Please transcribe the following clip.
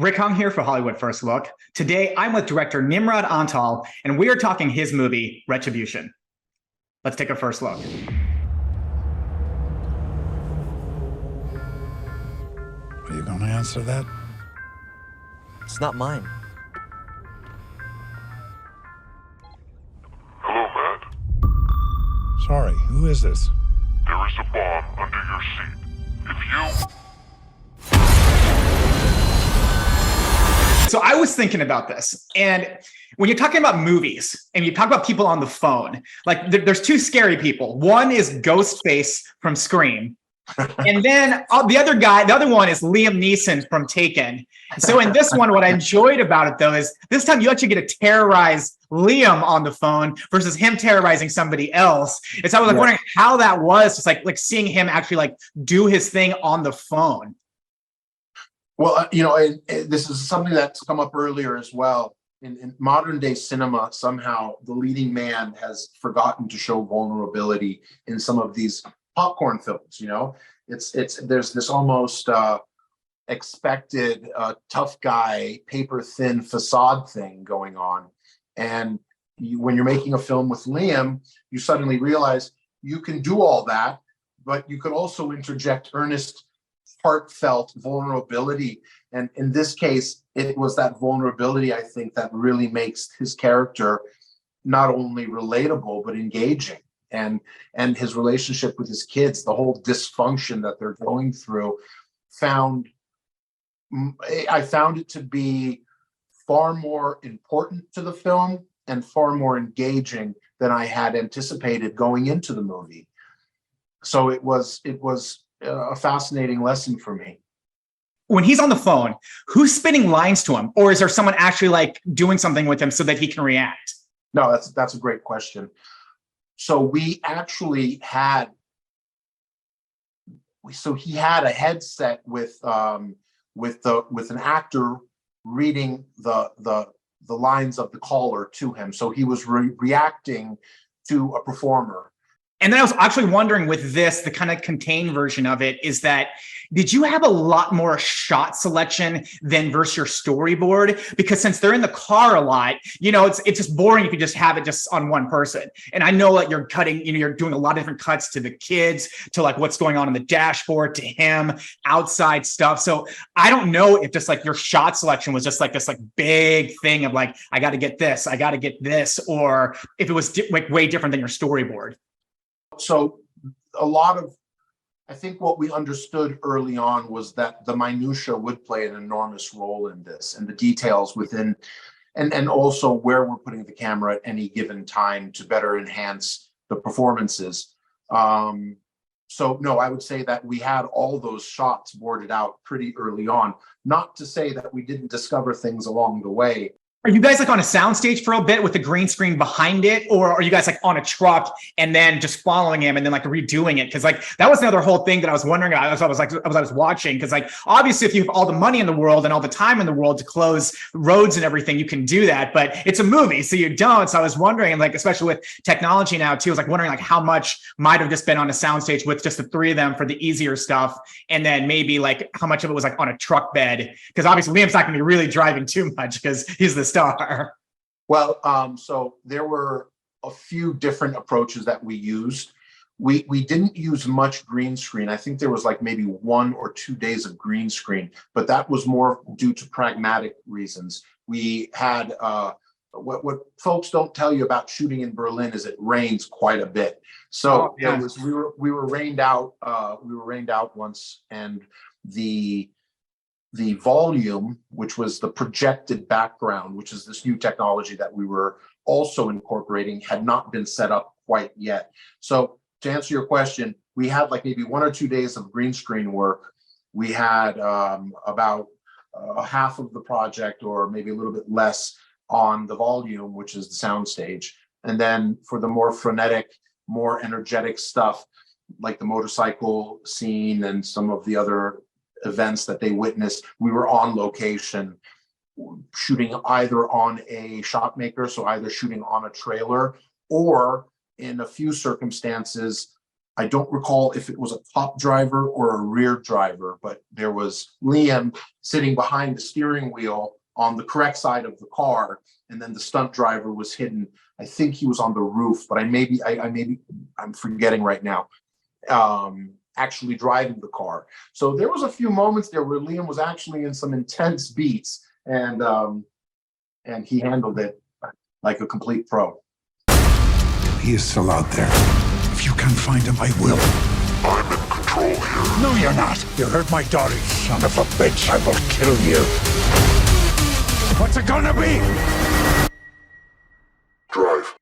Rick Hong here for Hollywood First Look. Today, I'm with director Nimrod Antal, and we are talking his movie, Retribution. Let's take a first look. Are you going to answer that? It's not mine. Hello, Matt. Sorry, who is this? There is a bomb under your seat. If you... So I was thinking about this, and when you're talking about movies and you talk about people on the phone, like there's two scary people. One is Ghostface from Scream. And then the other one is Liam Neeson from Taken. So in this one, what I enjoyed about it though is this time you actually get to terrorize Liam on the phone versus him terrorizing somebody else. And so I was like wondering how that was, just like seeing him actually like do his thing on the phone. Well, this is something that's come up earlier as well. In modern day cinema, somehow the leading man has forgotten to show vulnerability in some of these popcorn films. There's this almost expected tough guy, paper thin facade thing going on. And when you're making a film with Liam, you suddenly realize you can do all that, but you could also interject earnest, heartfelt vulnerability. And in this case, it was that vulnerability, I think, that really makes his character not only relatable, but engaging. And his relationship with his kids, the whole dysfunction that they're going through, I found it to be far more important to the film and far more engaging than I had anticipated going into the movie. So it was a fascinating lesson for me. When he's on the phone, who's spitting lines to him? Or is there someone actually like doing something with him so that he can react? No, that's a great question. So we actually had, he had a headset with an actor reading the lines of the caller to him. So he was reacting to a performer. And then I was actually wondering with this, the kind of contained version of it is that, did you have a lot more shot selection than versus your storyboard? Because since they're in the car a lot, it's just boring if you just have it just on one person. And I know that you're cutting, you're doing a lot of different cuts to the kids, to like what's going on in the dashboard, to him, outside stuff. So I don't know if just like your shot selection was just like this like big thing of like, I got to get this, or if it was like way different than your storyboard. So I think what we understood early on was that the minutia would play an enormous role in this, and the details within, and also where we're putting the camera at any given time to better enhance the performances. So no, I would say that we had all those shots boarded out pretty early on. Not to say that we didn't discover things along the way. Are you guys like on a soundstage for a bit with the green screen behind it? Or are you guys like on a truck and then just following him and then like redoing it? Cause like, that was another whole thing that I was wondering about as I was watching. Cause like, obviously if you have all the money in the world and all the time in the world to close roads and everything, you can do that, but it's a movie, so you don't. So I was wondering, like, especially with technology now too, I was like wondering like how much might've just been on a soundstage with just the three of them for the easier stuff. And then maybe like how much of it was like on a truck bed. Cause obviously Liam's not gonna be really driving too much because he's the star. Well, so there were a few different approaches that we used. We didn't use much green screen. I think there was like maybe 1 or 2 days of green screen, but that was more due to pragmatic reasons. We had what folks don't tell you about shooting in Berlin is it rains quite a bit. So we were rained out. We were rained out once, and the volume, which was the projected background, which is this new technology that we were also incorporating, had not been set up quite yet. So to answer your question, we had like maybe 1 or 2 days of green screen work. We had about half of the project, or maybe a little bit less, on the volume, which is the sound stage. And then for the more frenetic, more energetic stuff, like the motorcycle scene and some of the other events that they witnessed, we were on location shooting either on a shot maker, so either shooting on a trailer, or in a few circumstances I don't recall if it was a top driver or a rear driver, but there was Liam sitting behind the steering wheel on the correct side of the car, and then the stunt driver was hidden. I think he was on the roof, but I'm forgetting right now. Actually driving the car. So there was a few moments there where Liam was actually in some intense beats, and he handled it like a complete pro. He is still out there. If you can find him, I will. I'm in control here. No, you're not. You hurt my daughter, son of a bitch. I will kill you. What's it gonna be? Drive.